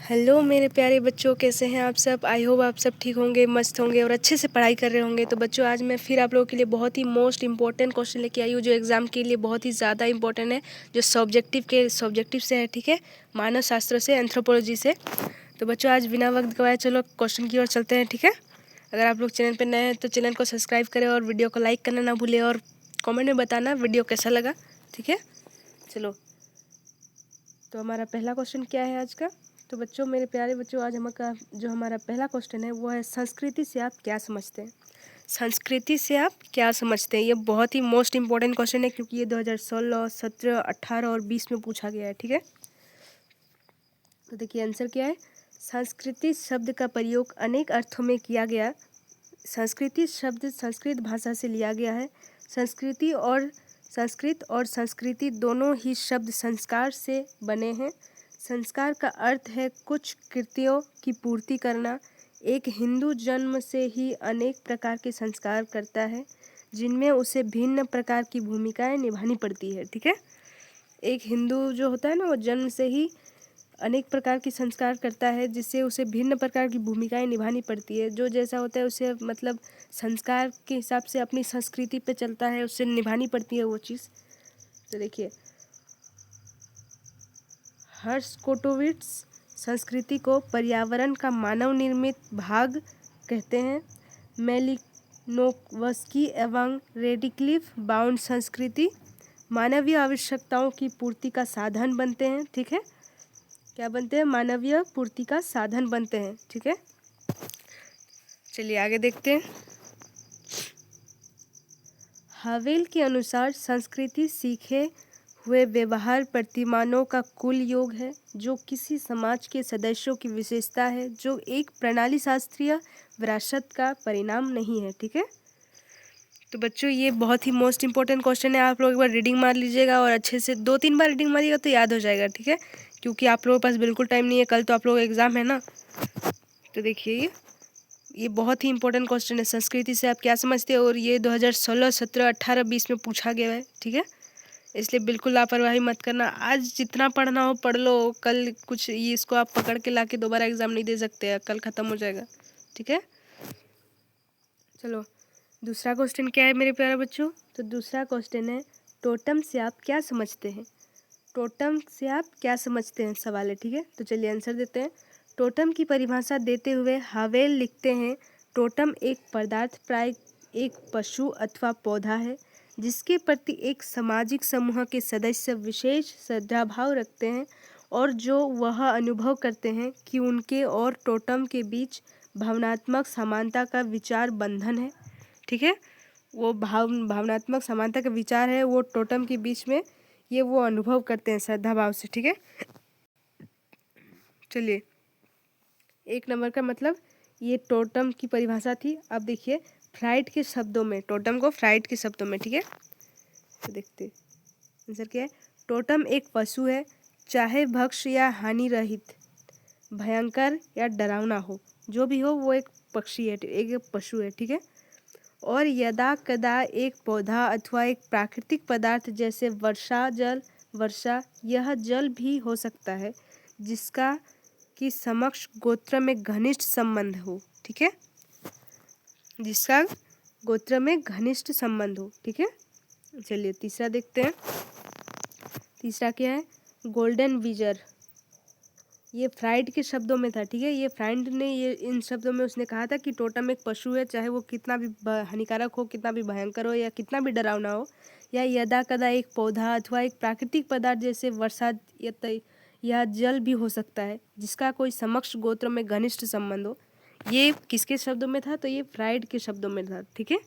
Hello मेरे प्यारे बच्चों, कैसे हैं आप सब। आई होप आप सब ठीक होंगे, मस्त होंगे और अच्छे से पढ़ाई कर रहे होंगे। तो बच्चों, आज मैं फिर आप लोगों के लिए बहुत ही मोस्ट इंपॉर्टेंट क्वेश्चन लेके आई हूँ, जो एग्ज़ाम के लिए बहुत ही ज़्यादा इंपॉर्टेंट है, जो सब्जेक्टिव से है। ठीक है, मानव शास्त्र से, एंथ्रोपोलॉजी से। तो बच्चों, आज बिना वक्त गवाए चलो क्वेश्चन की ओर चलते हैं। ठीक है, अगर आप लोग चैनल पर नए हैं तो चैनल को सब्सक्राइब करें और वीडियो को लाइक करना ना भूलें और कॉमेंट में बताना वीडियो कैसा लगा। ठीक है, चलो। तो हमारा पहला क्वेश्चन क्या है आज का। तो बच्चों, मेरे प्यारे बच्चों, आज हमारा पहला क्वेश्चन है वो है, संस्कृति से आप क्या समझते हैं। संस्कृति से आप क्या समझते हैं। ये बहुत ही मोस्ट इंपॉर्टेंट क्वेश्चन है, क्योंकि ये 2016, 17, 18 और 20 में पूछा गया है। ठीक है, तो देखिए आंसर क्या है। संस्कृति शब्द का प्रयोग अनेक अर्थों में किया गया। संस्कृति शब्द संस्कृत भाषा से लिया गया है। संस्कृत और संस्कृति दोनों ही शब्द संस्कार से बने हैं। संस्कार का अर्थ है कुछ कृत्यों की पूर्ति करना। एक हिंदू जन्म से ही अनेक प्रकार के संस्कार करता है, जिनमें उसे भिन्न प्रकार की भूमिकाएं निभानी पड़ती है। ठीक है, एक हिंदू जो होता है ना, वो जन्म से ही अनेक प्रकार के संस्कार करता है, जिससे उसे भिन्न प्रकार की भूमिकाएं निभानी पड़ती है। जो जैसा होता है उसे मतलब संस्कार के हिसाब से अपनी संस्कृति पे चलता है, उससे निभानी पड़ती है वो चीज़। तो देखिए, हर्ष कोटोविट्स संस्कृति को पर्यावरण का मानव निर्मित भाग कहते हैं। मेलिनोवस्की एवं रेडक्लिफ बाउंड संस्कृति मानवीय आवश्यकताओं की पूर्ति का साधन बनते हैं। ठीक है, क्या बनते हैं, मानवीय पूर्ति का साधन बनते हैं। ठीक है, चलिए आगे देखते हैं। हावेल के अनुसार संस्कृति सीखे हुए व्यवहार प्रतिमानों का कुल योग है, जो किसी समाज के सदस्यों की विशेषता है, जो एक प्रणाली शास्त्रीय विरासत का परिणाम नहीं है। ठीक है, तो बच्चों, ये बहुत ही मोस्ट इंपॉर्टेंट क्वेश्चन है। आप लोग एक बार रीडिंग मार लीजिएगा और अच्छे से 2-3 बार रीडिंग मारिएगा तो याद हो जाएगा। ठीक है, क्योंकि आप लोगों के पास बिल्कुल टाइम नहीं है, कल तो आप लोगों का एग्ज़ाम है ना। तो देखिए, ये बहुत ही इंपॉर्टेंट क्वेश्चन है, संस्कृति से आप क्या समझते हैं। और ये 2016, 17, 18, 20 में पूछा गया है। ठीक है, इसलिए बिल्कुल लापरवाही मत करना। आज जितना पढ़ना हो पढ़ लो, कल कुछ ये इसको आप पकड़ के लाके दोबारा एग्ज़ाम नहीं दे सकते हैं, कल ख़त्म हो जाएगा। ठीक है, चलो दूसरा क्वेश्चन क्या है मेरे प्यारे बच्चों। तो दूसरा क्वेश्चन है, टोटम से आप क्या समझते हैं। टोटम से आप क्या समझते हैं सवाल है। ठीक है, तो चलिए आंसर देते हैं। टोटम की परिभाषा देते हुए हावेल लिखते हैं, टोटम एक पदार्थ प्राय एक पशु अथवा पौधा है, जिसके प्रति एक सामाजिक समूह के सदस्य विशेष श्रद्धाभाव रखते हैं और जो वह अनुभव करते हैं कि उनके और टोटम के बीच भावनात्मक समानता का विचार बंधन है। ठीक है, वो भावनात्मक समानता का विचार है, वो टोटम के बीच में ये वो अनुभव करते हैं श्रद्धा भाव से। ठीक है, चलिए 1 नंबर का मतलब ये टोटम की परिभाषा थी। अब देखिए फ्राइड के शब्दों में, टोटम को फ्राइड के शब्दों में। ठीक है, तो देखते आंसर क्या है। टोटम एक पशु है, चाहे भक्ष्य या हानि रहित, भयंकर या डरावना हो, जो भी हो वो एक पक्षी है, एक पशु है। ठीक है, और यदा कदा एक पौधा अथवा एक प्राकृतिक पदार्थ जैसे वर्षा यह जल भी हो सकता है, जिसका कि समक्ष गोत्र में घनिष्ठ संबंध हो। ठीक है, जिसका गोत्र में घनिष्ठ संबंध हो। ठीक है, चलिए तीसरा देखते हैं। तीसरा क्या है, गोल्डन विजर। ये फ्राइड के शब्दों में था। ठीक है, ये फ्राइड ने ये इन शब्दों में उसने कहा था कि टोटम एक पशु है, चाहे वो कितना भी हानिकारक हो, कितना भी भयंकर हो या कितना भी डरावना हो, या यदा कदा एक पौधा अथवा एक प्राकृतिक पदार्थ जैसे वर्षा या जल भी हो सकता है, जिसका कोई समक्ष गोत्र में घनिष्ठ संबंध हो। ये किसके शब्दों में था, तो ये फ्राइड के शब्दों में था। ठीक है,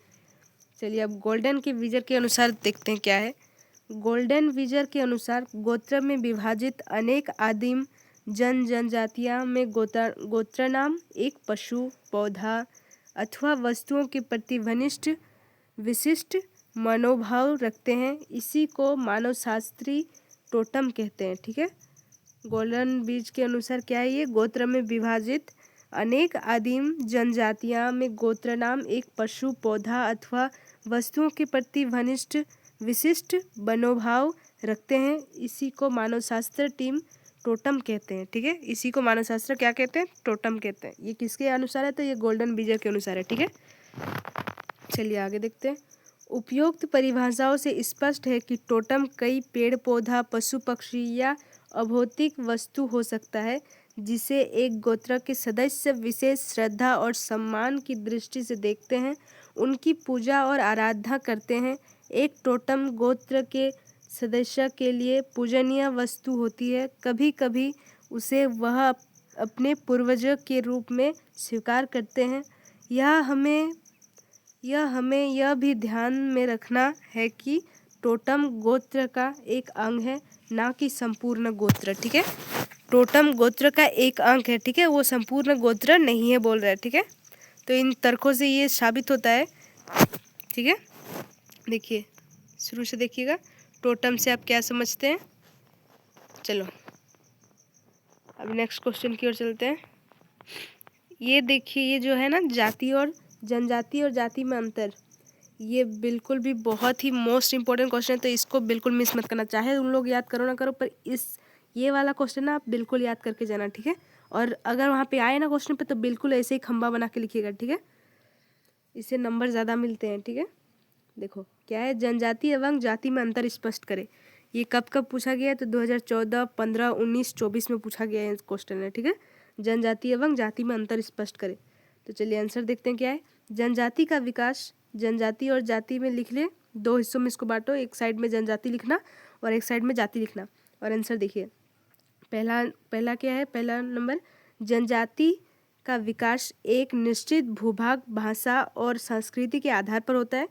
चलिए अब गोल्डन के विजर के अनुसार देखते हैं क्या है। गोल्डन विजर के अनुसार गोत्र में विभाजित अनेक आदिम जनजातियां में गोत्र नाम एक पशु, पौधा अथवा वस्तुओं के प्रति विशिष्ट मनोभाव रखते हैं। इसी को मानवशास्त्री टोटम कहते हैं। ठीक है, गोल्डन बीज के अनुसार क्या है, ये गोत्र में विभाजित अनेक आदिम जनजातियां में गोत्र नाम एक पशु, पौधा अथवा वस्तुओं के प्रति विशिष्ट मनोभाव रखते हैं। इसी को मानवशास्त्र टीम टोटम कहते हैं, ठीक है। इसी को मानव शास्त्र क्या कहते हैं, टोटम कहते हैं। ये किसके अनुसार है, तो ये गोल्डन बीजर के अनुसार है, ठीक है। चलिए आगे देखते हैं। उपयुक्त परिभाषाओं से स्पष्ट है कि टोटम कई पेड़ पौधा, पशु पक्षी या अभौतिक वस्तु हो सकता है जिसे एक गोत्र के सदस्य विशेष श्रद्धा और सम्मान की दृष्टि से देखते हैं, उनकी पूजा और आराधना करते हैं। एक टोटम गोत्र के सदस्य के लिए पूजनीय वस्तु होती है। कभी कभी उसे वह अपने पूर्वजों के रूप में स्वीकार करते हैं। यह हमें यह भी ध्यान में रखना है कि टोटम गोत्र का एक अंग है, ना कि संपूर्ण गोत्र, ठीक है। टोटम गोत्र का एक अंग है, ठीक है, वो संपूर्ण गोत्र नहीं है बोल रहा है, ठीक है। तो इन तर्कों से ये साबित होता है, ठीक है। देखिए शुरू से देखिएगा, टोटम से आप क्या समझते हैं। चलो अब नेक्स्ट क्वेश्चन की ओर चलते हैं। ये देखिए, ये जो है ना जाति और जनजाति और जाति में अंतर, ये बिल्कुल भी बहुत ही मोस्ट इंपॉर्टेंट क्वेश्चन है, तो इसको बिल्कुल मिस मत करना। चाहे उन लोग याद करो ना करो, पर ये वाला क्वेश्चन ना आप बिल्कुल याद करके जाना, ठीक है। और अगर वहाँ पे आए ना क्वेश्चन पे, तो बिल्कुल ऐसे ही खंबा बना के लिखिएगा, ठीक है। इससे नंबर ज़्यादा मिलते हैं, ठीक है। देखो क्या है, जनजाति एवं जाति में अंतर स्पष्ट करें। ये कब कब पूछा गया है, तो 2014, 15, 19, 24 में पूछा गया है क्वेश्चन है, ठीक है। जनजाति एवं जाति में अंतर स्पष्ट करें। तो चलिए आंसर देखते हैं क्या है। जनजाति का विकास, जनजाति और जाति में लिख ले, दो हिस्सों में इसको बांटो, एक साइड में जनजाति लिखना और एक साइड में जाति लिखना। और आंसर देखिए, पहला क्या है, पहला नंबर, जनजाति का विकास एक निश्चित भूभाग, भाषा और संस्कृति के आधार पर होता है।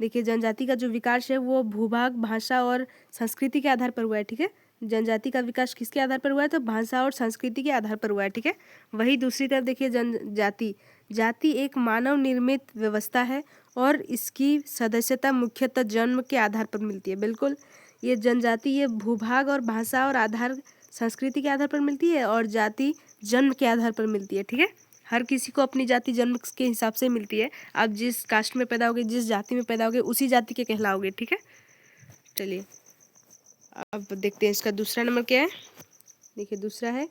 देखिए जनजाति का जो विकास है वो भूभाग, भाषा और संस्कृति के आधार पर हुआ है, ठीक है। जनजाति का विकास किसके आधार पर हुआ है, तो भाषा और संस्कृति के आधार पर हुआ है, ठीक है। वही दूसरी तरफ देखिए जनजाति, जाति एक मानव निर्मित व्यवस्था है और इसकी सदस्यता मुख्यतः जन्म के आधार पर मिलती है। बिल्कुल, ये जनजाति ये भूभाग और भाषा और आधार संस्कृति के आधार पर मिलती है, और जाति जन्म के आधार पर मिलती है, ठीक है। हर किसी को अपनी जाति जन्म के हिसाब से मिलती है। आप जिस कास्ट में पैदा होगे, जिस जाति में पैदा होगे, उसी जाति के कहलाओगे, ठीक है। चलिए अब देखते हैं इसका दूसरा नंबर क्या है। देखिए दूसरा है,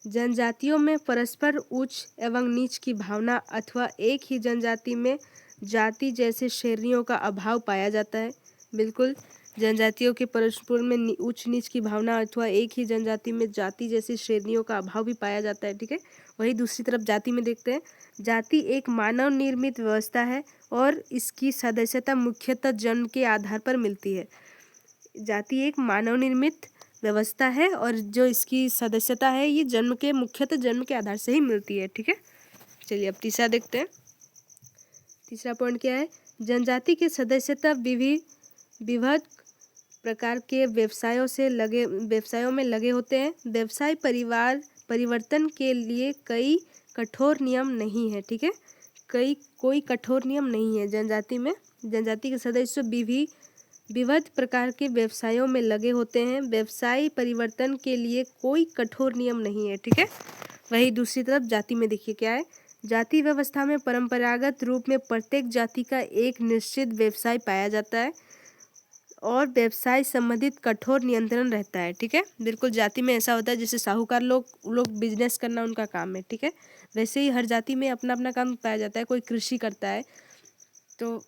जनजातियों में परस्पर उच्च एवं नीच की भावना अथवा एक ही जनजाति में जाति जैसे श्रेणियों का अभाव पाया जाता है। बिल्कुल, जनजातियों के परस्पर में उच्च नीच की भावना अथवा एक ही जनजाति में जाति जैसी श्रेणियों का अभाव भी पाया जाता है, ठीक है। वही दूसरी तरफ जाति में देखते हैं, जाति एक मानव निर्मित व्यवस्था है और इसकी सदस्यता मुख्यतः जन्म के आधार पर मिलती है। जाति एक मानव निर्मित व्यवस्था है और जो इसकी सदस्यता है ये मुख्यतः जन्म के आधार से ही मिलती है, ठीक है। चलिए अब तीसरा देखते हैं। तीसरा पॉइंट क्या है, जनजाति के सदस्यता विविध प्रकार के व्यवसायों में लगे होते हैं। व्यवसाय परिवर्तन के लिए कई कठोर नियम नहीं है, ठीक है। कोई कठोर नियम नहीं है जनजाति में। जनजाति के सदस्य विविध प्रकार के व्यवसायों में लगे होते हैं। व्यवसाय परिवर्तन के लिए कोई कठोर नियम नहीं है, ठीक है। वही दूसरी तरफ जाति में देखिए क्या है, जाति व्यवस्था में परंपरागत रूप में प्रत्येक जाति का एक निश्चित व्यवसाय पाया जाता है और व्यवसाय संबंधित कठोर नियंत्रण रहता है, ठीक है। बिल्कुल, जाति में ऐसा होता है जैसे साहूकार लोग बिजनेस करना उनका काम है, ठीक है। वैसे ही हर जाति में अपना अपना काम पाया जाता है। कोई कृषि करता है, तो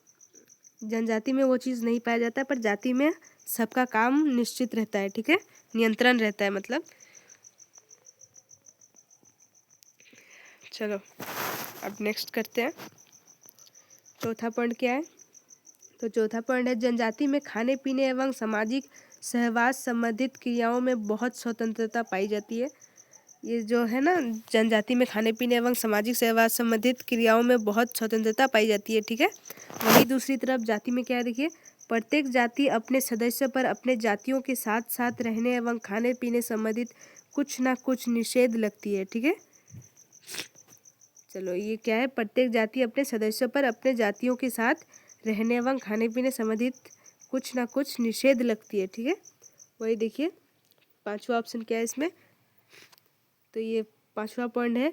जनजाति में वो चीज़ नहीं पाया जाता है, पर जाति में सबका काम निश्चित रहता है, ठीक है, नियंत्रण रहता है मतलब। चलो अब नेक्स्ट करते हैं। चौथा पॉइंट क्या है, तो चौथा पॉइंट है, जनजाति में खाने पीने एवं सामाजिक सहवास संबंधित क्रियाओं में बहुत स्वतंत्रता पाई जाती है। ये जो है ना, जनजाति में खाने पीने एवं सामाजिक सहवास संबंधित क्रियाओं में बहुत स्वतंत्रता पाई जाती है, ठीक है। वही दूसरी तरफ जाति में क्या है, देखिए, प्रत्येक जाति अपने सदस्यों पर अपने जातियों के साथ साथ रहने एवं खाने पीने संबंधित कुछ ना कुछ निषेध लगती है, ठीक है। चलो ये क्या है, प्रत्येक जाति अपने सदस्यों पर अपने जातियों के साथ रहने एवं खाने पीने संबंधित कुछ ना कुछ निषेध लगती है, ठीक है। वही देखिए पांचवा ऑप्शन क्या है इसमें, तो ये पांचवा पॉइंट है,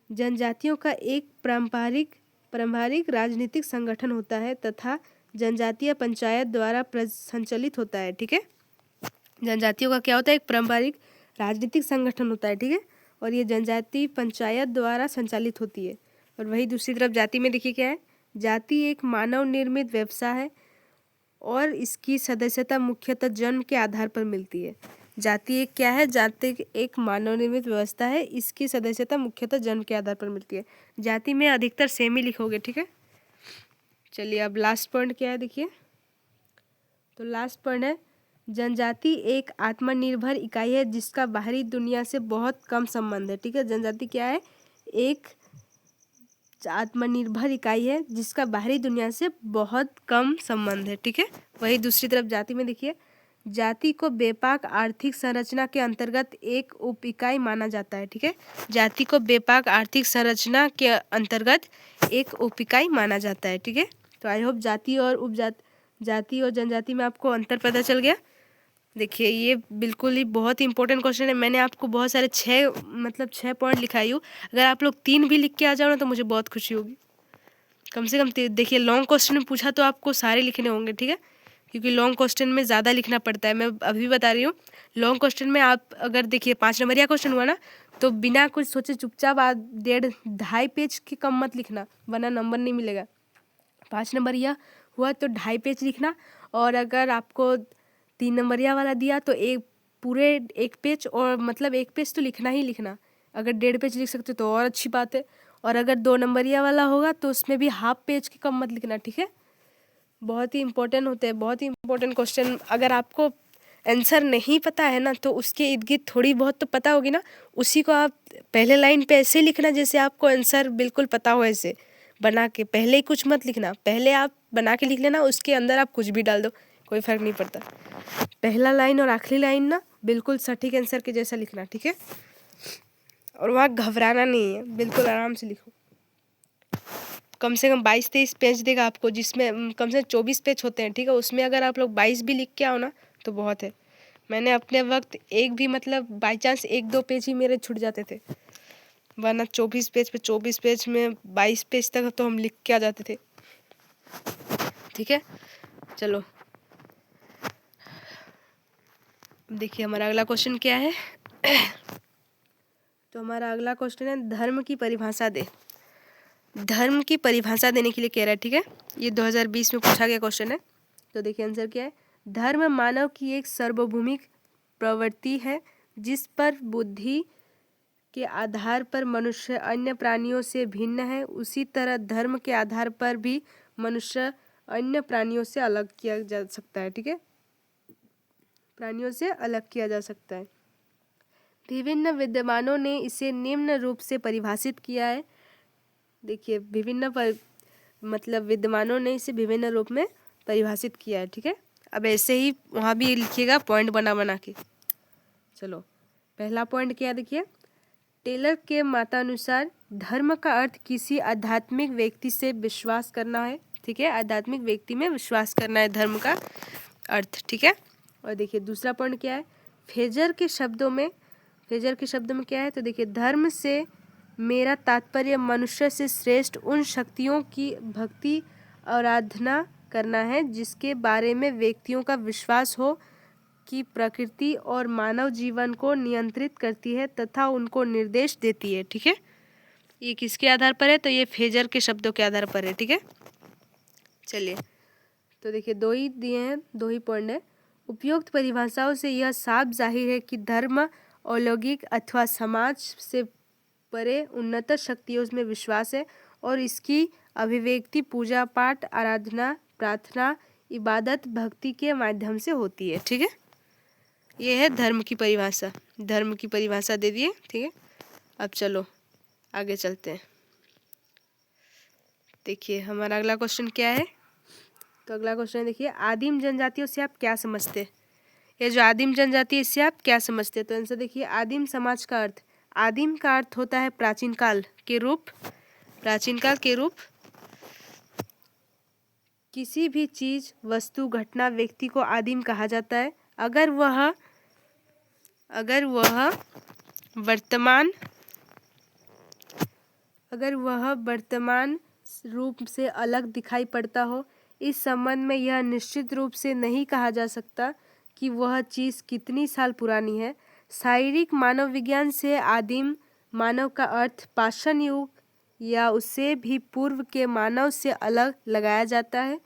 जनजातियों का एक पारंपरिक राजनीतिक संगठन होता है तथा जनजातीय पंचायत द्वारा संचालित होता है, ठीक है। जनजातियों का क्या होता है, एक पारंपरिक राजनीतिक संगठन होता है, ठीक है। और ये जनजाति पंचायत द्वारा संचालित होती है। और वही दूसरी तरफ जाति में देखिए क्या है, जाति एक मानव निर्मित व्यवसाय है और इसकी सदस्यता मुख्यतः जन्म के आधार पर मिलती है। जाति एक क्या है, जाति एक मानव निर्मित व्यवस्था है, इसकी सदस्यता मुख्यतः जन्म के आधार पर मिलती है। जाति में अधिकतर सेम ही लिखोगे, ठीक है। चलिए अब लास्ट पॉइंट क्या है देखिए, तो लास्ट पॉइंट है जनजाति एक आत्मनिर्भर इकाई है जिसका बाहरी दुनिया से बहुत कम संबंध है, ठीक है। जनजाति क्या है, एक आत्मनिर्भर इकाई है जिसका बाहरी दुनिया से बहुत कम संबंध है, ठीक है। वही दूसरी तरफ जाति में देखिए, जाति को व्यापक आर्थिक संरचना के अंतर्गत एक उप इकाई माना जाता है, ठीक है। जाति को व्यापक आर्थिक संरचना के अंतर्गत एक उप इकाई माना जाता है, ठीक है। तो आई होप जाति और जाति और जनजाति में आपको अंतर पता चल गया। देखिए ये बिल्कुल ही बहुत ही इंपॉर्टेंट क्वेश्चन है। मैंने आपको बहुत सारे 6 पॉइंट लिखाई हूँ। अगर आप लोग 3 भी लिख के आ जाओ ना तो मुझे बहुत खुशी होगी। कम से कम देखिए लॉन्ग क्वेश्चन में पूछा तो आपको सारे लिखने होंगे, ठीक है, क्योंकि लॉन्ग क्वेश्चन में ज़्यादा लिखना पड़ता है। मैं अभी बता रही हूँ, लॉन्ग क्वेश्चन में आप अगर देखिए 5 नंबरिया क्वेश्चन हुआ ना तो बिना कुछ सोचे चुपचाप 1.5 पेज के कम मत लिखना, वरना नंबर नहीं मिलेगा। 5 नंबरिया हुआ तो 2.5 पेज लिखना, और अगर आपको 3 नंबरिया वाला दिया तो पूरे 1 पेज, और मतलब 1 पेज तो लिखना ही लिखना। अगर 1.5 पेज लिख सकते तो और अच्छी बात है। और अगर 2 नंबरिया वाला होगा तो उसमें भी हाफ पेज के कम मत लिखना, ठीक है। बहुत ही इंपॉर्टेंट होते हैं, बहुत ही इंपॉर्टेंट क्वेश्चन। अगर आपको आंसर नहीं पता है ना तो उसके इर्द गिर्द थोड़ी बहुत तो पता होगी ना, उसी को आप पहले लाइन पे ऐसे लिखना जैसे आपको आंसर बिल्कुल पता हो। ऐसे बना के पहले ही कुछ मत लिखना, पहले आप बना के लिख लेना, उसके अंदर आप कुछ भी डाल दो, कोई फ़र्क नहीं पड़ता। पहला लाइन और आखिरी लाइन ना बिल्कुल सटीक आंसर के जैसा लिखना, ठीक है। और वहाँ घबराना नहीं है, बिल्कुल आराम से लिखो। कम से कम 22-23 पेज देगा आपको, जिसमें कम से कम 24 पेज होते हैं, ठीक है। उसमें अगर आप लोग 22 भी लिख के आओ ना तो बहुत है। मैंने अपने वक्त एक भी मतलब बाई चांस 1-2 पेज ही मेरे छूट जाते थे, वरना 24 पेज में 22 पेज तक तो हम लिख के आ जाते थे, ठीक है। चलो देखिए हमारा अगला क्वेश्चन क्या है। तो हमारा अगला क्वेश्चन है धर्म की परिभाषा दे। धर्म की परिभाषा देने के लिए कह रहा है, ठीक है। ये 2020 में पूछा गया क्वेश्चन है। तो देखिए आंसर क्या है, धर्म मानव की एक सार्वभौमिक प्रवृत्ति है जिस पर बुद्धि के आधार पर मनुष्य अन्य प्राणियों से भिन्न है, उसी तरह धर्म के आधार पर भी मनुष्य अन्य प्राणियों से अलग किया जा सकता है, ठीक है। प्राणियों से अलग किया जा सकता है। विभिन्न विद्वानों ने इसे निम्न रूप से परिभाषित किया है। देखिए मतलब विद्वानों ने इसे विभिन्न रूप में परिभाषित किया है, ठीक है। अब ऐसे ही वहाँ भी लिखिएगा पॉइंट बना बना के। चलो पहला पॉइंट क्या है देखिए, टेलर के मतानुसार धर्म का अर्थ किसी आध्यात्मिक व्यक्ति से विश्वास करना है, ठीक है। आध्यात्मिक व्यक्ति में विश्वास करना है धर्म का अर्थ, ठीक है। और देखिए दूसरा पॉइंट क्या है, फेजर के शब्दों में क्या है, तो देखिए धर्म से मेरा तात्पर्य मनुष्य से श्रेष्ठ उन शक्तियों की भक्ति आराधना करना है जिसके बारे में व्यक्तियों का विश्वास हो कि प्रकृति और मानव जीवन को नियंत्रित करती है तथा उनको निर्देश देती है, ठीक है। ये किसके आधार पर है, तो ये फेजर के शब्दों के आधार पर है, ठीक है। चलिए तो देखिए 2 ही दिए हैं, 2 ही पॉइंट है। उपयुक्त परिभाषाओं से यह साफ जाहिर है कि धर्म अलौकिक अथवा समाज से परे उन्नत शक्तियों में विश्वास है और इसकी अभिव्यक्ति पूजा पाठ आराधना प्रार्थना इबादत भक्ति के माध्यम से होती है, ठीक है। ये है धर्म की परिभाषा। धर्म की परिभाषा दे दिए, ठीक है। अब चलो आगे चलते हैं। देखिए हमारा अगला क्वेश्चन क्या है, तो अगला क्वेश्चन देखिए, आदिम जनजातियों से आप क्या समझते हैं। ये जो आदिम जनजाति है इससे आप क्या समझते हैं, तो आंसर देखिए, आदिम समाज का अर्थ, आदिम का अर्थ होता है प्राचीन काल के रूप। किसी भी चीज वस्तु घटना व्यक्ति को आदिम कहा जाता है अगर वह वर्तमान रूप से अलग दिखाई पड़ता हो। इस संबंध में यह निश्चित रूप से नहीं कहा जा सकता कि वह चीज़ कितनी साल पुरानी है। शारीरिक मानव विज्ञान से आदिम मानव का अर्थ पाषाण युग या उससे भी पूर्व के मानव से अलग लगाया जाता है।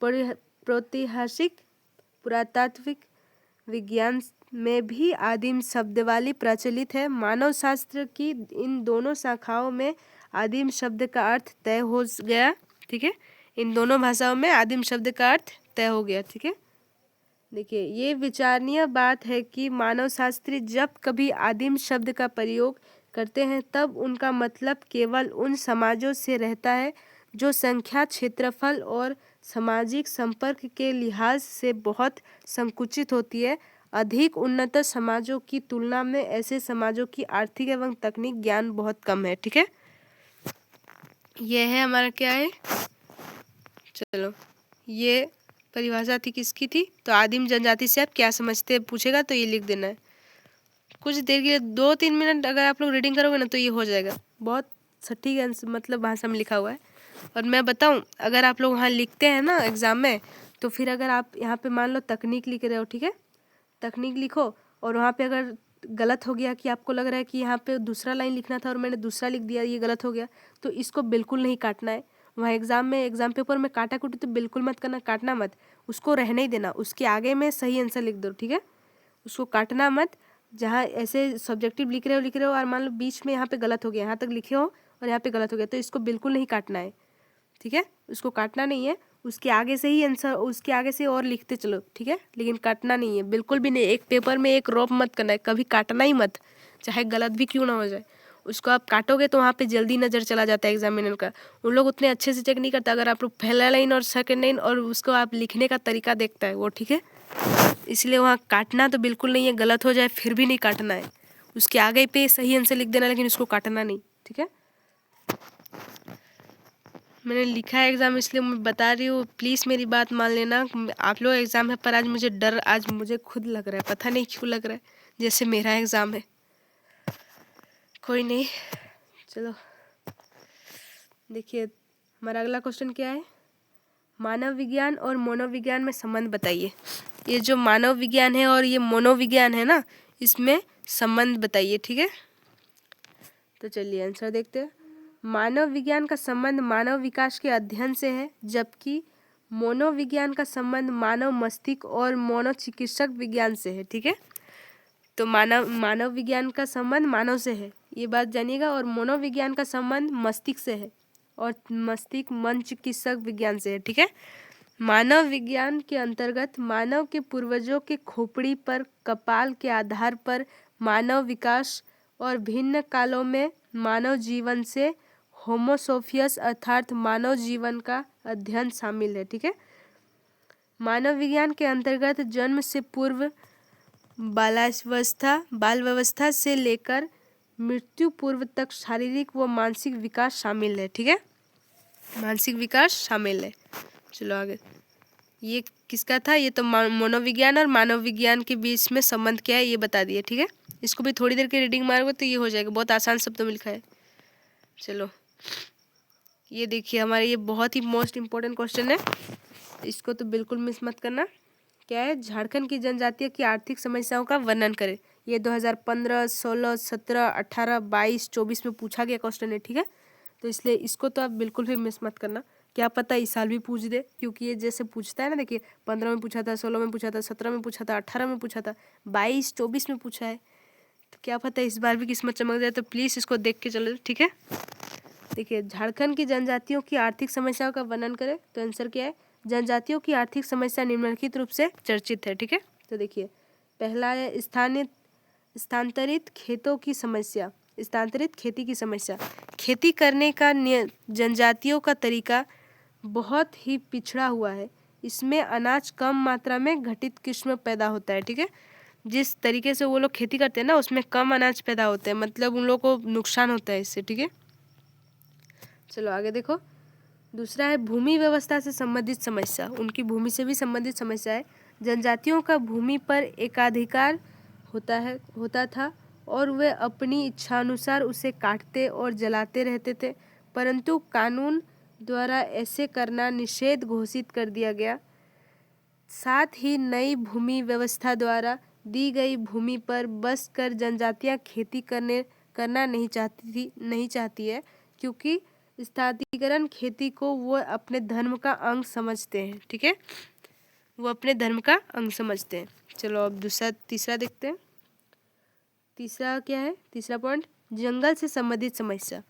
प्रातिहासिक पुरातात्विक विज्ञान में भी आदिम शब्दावली प्रचलित है। मानव शास्त्र की इन दोनों शाखाओं में आदिम शब्द का अर्थ तय हो गया। ठीक है, इन दोनों भाषाओं में आदिम शब्द का अर्थ तय हो गया। ठीक है, देखिए ये विचारणीय बात है कि मानव शास्त्री जब कभी आदिम शब्द का प्रयोग करते हैं तब उनका मतलब केवल उन समाजों से रहता है जो संख्या, क्षेत्रफल और सामाजिक संपर्क के लिहाज से बहुत संकुचित होती है। अधिक उन्नत समाजों की तुलना में ऐसे समाजों की आर्थिक एवं तकनीक ज्ञान बहुत कम है। ठीक है, यह है हमारा क्या है, चलो ये परिभाषा थी किसकी थी, तो आदिम जनजाति से आप क्या समझते हैं पूछेगा तो ये लिख देना है। कुछ देर के लिए 2-3 मिनट अगर आप लोग रीडिंग करोगे ना तो ये हो जाएगा। बहुत सटीक मतलब भाषा में लिखा हुआ है। और मैं बताऊं, अगर आप लोग वहाँ लिखते हैं ना एग्ज़ाम में, तो फिर अगर आप यहाँ पे मान लो तकनीक लिख रहे हो, ठीक है, तकनीक लिखो और वहाँ पे अगर गलत हो गया कि आपको लग रहा है कि यहाँ पे दूसरा लाइन लिखना था और मैंने दूसरा लिख दिया, ये गलत हो गया, तो इसको बिल्कुल नहीं काटना है। वहाँ एग्ज़ाम पेपर में काटा कुटी तो बिल्कुल मत करना, काटना मत, उसको रहने ही देना। उसके आगे में सही आंसर लिख दो। ठीक है, उसको काटना मत। जहाँ ऐसे सब्जेक्टिव लिख रहे हो और मान लो बीच में यहाँ पे गलत हो गया, यहाँ तक लिखे हो और यहाँ पे गलत हो गया, तो इसको बिल्कुल नहीं काटना है। ठीक है, उसको काटना नहीं है, उसके आगे से ही आंसर, उसके आगे से और लिखते चलो। ठीक है, लेकिन काटना नहीं है बिल्कुल भी नहीं। एक पेपर में एक रॉप मत करना है, कभी काटना ही मत, चाहे गलत भी क्यों ना हो जाए। उसको आप काटोगे तो वहाँ पे जल्दी नज़र चला जाता है एग्जामिनर का, उन लोग उतने अच्छे से चेक नहीं करता। अगर आप लोग पहला लाइन और सेकंड लाइन और उसको आप लिखने का तरीका देखता है वो, ठीक है, इसलिए वहाँ काटना तो बिल्कुल नहीं है। गलत हो जाए फिर भी नहीं काटना है, उसके आगे पे सही आंसर लिख देना, लेकिन उसको काटना नहीं। ठीक है, मैंने लिखा है एग्ज़ाम इसलिए मैं बता रही हूँ, प्लीज़ मेरी बात मान लेना। आप लोग एग्ज़ाम है पर आज मुझे डर, आज मुझे खुद लग रहा है, पता नहीं क्यों लग रहा है जैसे मेरा एग्ज़ाम है। कोई नहीं, चलो देखिए हमारा अगला क्वेश्चन क्या है, मानव विज्ञान और मनोविज्ञान में संबंध बताइए। ये जो मानव विज्ञान है और ये मनोविज्ञान है ना, इसमें संबंध बताइए। ठीक है, तो चलिए आंसर देखते हैं। मानव विज्ञान का संबंध मानव विकास के अध्ययन से है, जबकि मनोविज्ञान का संबंध मानव मस्तिष्क और मनोचिकित्सक विज्ञान से है। ठीक है, तो मानव विज्ञान का संबंध मानव से है, ये बात जानिएगा, और मनोविज्ञान का संबंध मस्तिष्क से है और मस्तिष्क मन चिकित्सक विज्ञान से है। ठीक है, मानव विज्ञान के अंतर्गत मानव के पूर्वजों के खोपड़ी पर कपाल के आधार पर मानव विकास और भिन्न कालों में मानव जीवन से होमोसोफियस अर्थात मानव जीवन का अध्ययन शामिल है। ठीक है, मानव विज्ञान के अंतर्गत जन्म से पूर्व बाल व्यवस्था से लेकर मृत्यु पूर्व तक शारीरिक व मानसिक विकास शामिल है। ठीक है, मानसिक विकास शामिल है। चलो आगे, ये किसका था, ये तो मनोविज्ञान और मानव विज्ञान के बीच में संबंध क्या है ये बता दिए। ठीक है, इसको भी थोड़ी देर की रीडिंग मारोगे तो ये हो जाएगा, बहुत आसान शब्दों में लिखा है। चलो ये देखिए हमारे, ये बहुत ही मोस्ट इम्पोर्टेंट क्वेश्चन है, इसको तो बिल्कुल मिस मत करना। क्या है, झारखंड की जनजातियों की आर्थिक समस्याओं का वर्णन करें। ये 2015, 16, 17, 18, 22, 24 में पूछा गया क्वेश्चन है। ठीक है, तो इसलिए इसको तो आप बिल्कुल भी मिस मत करना। क्या पता इस साल भी पूछ दे, क्योंकि ये जैसे पूछता है ना, देखिए 15 में पूछा था, 16 में पूछा था, 17 में पूछा था, 18 में पूछा था, 22, 24 में पूछा है, तो क्या पता इस बार भी किस्मत चमक जाए। तो प्लीज़ इसको देख के चलो। ठीक है, देखिए झारखंड की जनजातियों की आर्थिक समस्याओं का वर्णन करें, तो आंसर क्या है, जनजातियों की आर्थिक समस्या निम्नलिखित रूप से चर्चित है। ठीक है, तो देखिए पहला है स्थानांतरित खेतों की समस्या, स्थानांतरित खेती की समस्या। खेती करने का जनजातियों का तरीका बहुत ही पिछड़ा हुआ है, इसमें अनाज कम मात्रा में घटित किस्म पैदा होता है। ठीक है, जिस तरीके से वो लोग खेती करते हैं ना, उसमें कम अनाज पैदा होते हैं, मतलब उन लोगों को नुकसान होता है इससे। ठीक है, चलो आगे देखो, दूसरा है भूमि व्यवस्था से संबंधित समस्या, उनकी भूमि से भी संबंधित समस्या है। जनजातियों का भूमि पर एकाधिकार होता था और वे अपनी इच्छानुसार उसे काटते और जलाते रहते थे, परंतु कानून द्वारा ऐसे करना निषेध घोषित कर दिया गया। साथ ही नई भूमि व्यवस्था द्वारा दी गई भूमि पर बस कर जनजातियां खेती करना नहीं चाहती है, क्योंकि स्थानीयकरण खेती को वो अपने धर्म का अंग समझते हैं। ठीक है, वो अपने धर्म का अंग समझते हैं। चलो अब तीसरा देखते हैं। तीसरा क्या है? तीसरा पॉइंट, जंगल से संबंधित समस्या।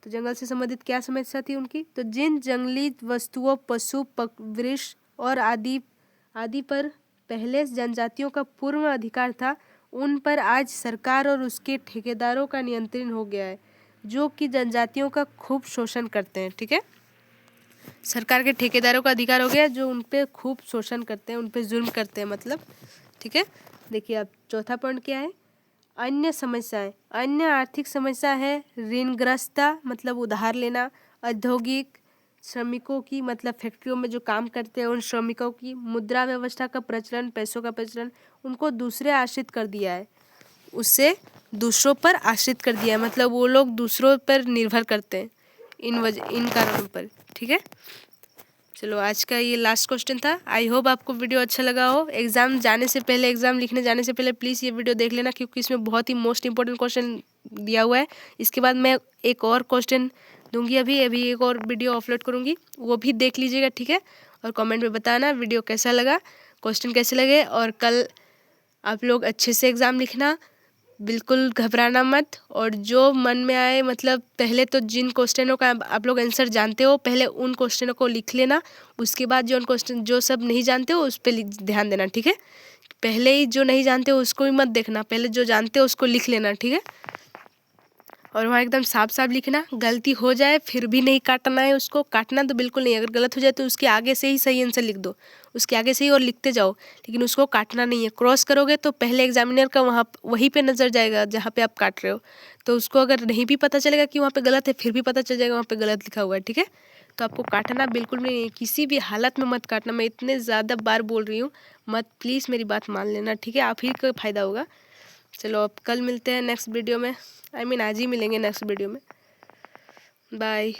तो जंगल से संबंधित क्या समस्या थी उनकी? तो जिन जंगली वस्तुओं, पशु, वृक्ष और आदि पर पहले जनजातियों का पूर्ण अधिकार था, उन पर आज सरकार और उसके ठेकेदारों का नियंत्रण हो गया है, जो कि जनजातियों का खूब शोषण करते हैं। ठीक है, सरकार के ठेकेदारों का अधिकार हो गया, जो उन पे खूब शोषण करते हैं, उन पे जुल्म करते हैं मतलब। ठीक है, देखिए अब चौथा पॉइंट क्या है? अन्य समस्याएं। अन्य आर्थिक समस्या है ऋणग्रस्तता, मतलब उधार लेना, औद्योगिक श्रमिकों की, मतलब फैक्ट्रियों में जो काम करते हैं उन श्रमिकों की, मुद्रा व्यवस्था का प्रचलन, पैसों का प्रचलन, उनको दूसरे आश्रित कर दिया है, उससे दूसरों पर आश्रित कर दिया है, मतलब वो लोग दूसरों पर निर्भर करते हैं इन कारणों पर। ठीक है, चलो आज का ये लास्ट क्वेश्चन था। आई होप आपको वीडियो अच्छा लगा हो। एग्जाम लिखने जाने से पहले प्लीज़ ये वीडियो देख लेना, क्योंकि इसमें बहुत ही मोस्ट इंपॉर्टेंट क्वेश्चन दिया हुआ है। इसके बाद मैं एक और क्वेश्चन दूंगी, अभी एक और वीडियो अपलोड करूंगी, वो भी देख लीजिएगा। ठीक है, और कमेंट में बताना वीडियो कैसा लगा, क्वेश्चन कैसे लगे, और कल आप लोग अच्छे से एग्ज़ाम लिखना, बिल्कुल घबराना मत। और जो मन में आए, मतलब पहले तो जिन क्वेश्चनों का आप लोग आंसर जानते हो, पहले उन क्वेश्चनों को लिख लेना। उसके बाद जो सब नहीं जानते हो उस पर ध्यान देना। ठीक है, पहले ही जो नहीं जानते हो उसको ही मत देखना, पहले जो जानते हो उसको लिख लेना। ठीक है, और वहाँ एकदम साफ साफ लिखना। गलती हो जाए फिर भी नहीं काटना है, उसको काटना तो बिल्कुल नहीं। अगर गलत हो जाए तो उसके आगे से ही सही आंसर लिख दो, उसके आगे से ही और लिखते जाओ, लेकिन उसको काटना नहीं है। क्रॉस करोगे तो पहले एग्जामिनर का वहीं पे नज़र जाएगा जहाँ पे आप काट रहे हो, तो उसको अगर नहीं भी पता चलेगा कि वहाँ पे गलत है, फिर भी पता चल जाएगा वहाँ पे गलत लिखा हुआ है। ठीक है, तो आपको काटना बिल्कुल भी नहीं, किसी भी हालत में मत काटना। मैं इतने ज़्यादा बार बोल रही हूँ, मत, प्लीज़ मेरी बात मान लेना। ठीक है, आप ही का फ़ायदा होगा। चलो अब कल मिलते हैं नेक्स्ट वीडियो में, आई मीन आज ही मिलेंगे नेक्स्ट वीडियो में। बाय।